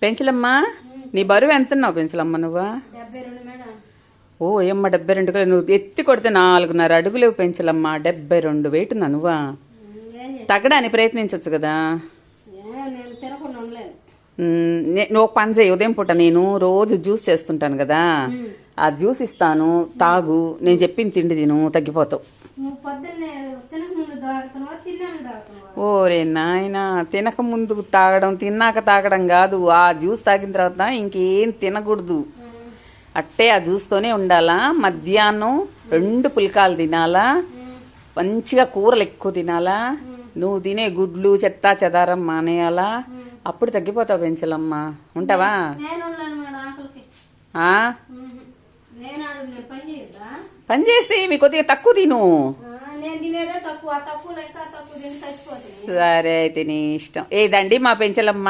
పెంచలమ్మా నీ బరువు ఎంత ఉన్నావు పెంచలమ్మ నువ్వు? 72 మేడం. ఓ ఏమ్మ 72 కిలో. నువ్వు ఎత్తి కొడితే 4.5 అడుగులేవు పెంచలమ్మా. 72 వెయిట్ ఉన్నా నువ్వా? తగ్గడానికి ప్రయత్నించవచ్చు కదా. నేను తినకుండా ఉండలేను. నువ్వు ఒక పని చేయి, ఉదయం పూట నేను రోజు జ్యూస్ చేస్తుంటాను కదా, ఆ జ్యూస్ ఇస్తాను తాగు. నేను చెప్పిన తిండి తిను, తగ్గిపోతావు. ఓరే నాయన, తినక ముందు తాగడం తిన్నాక తాగడం కాదు, ఆ జ్యూస్ తాగిన తర్వాత ఇంకేం తినకూడదు. అట్టే ఆ జ్యూస్తోనే ఉండాలా. మధ్యాహ్నం 2 పుల్కాలు తినాలా, మంచిగా కూరలు ఎక్కువ తినాలా, నువ్వు తినే గుడ్లు చెత్తా చెదారం మానేయాలా. అప్పుడు తగ్గిపోతావు పెంచలమ్మ. ఉంటావా? పని చేస్తే మీ కొద్దిగా తక్కువ తిను. సరే అయితే నీ ఇష్టం. ఏదండి మా పెంచలమ్మ.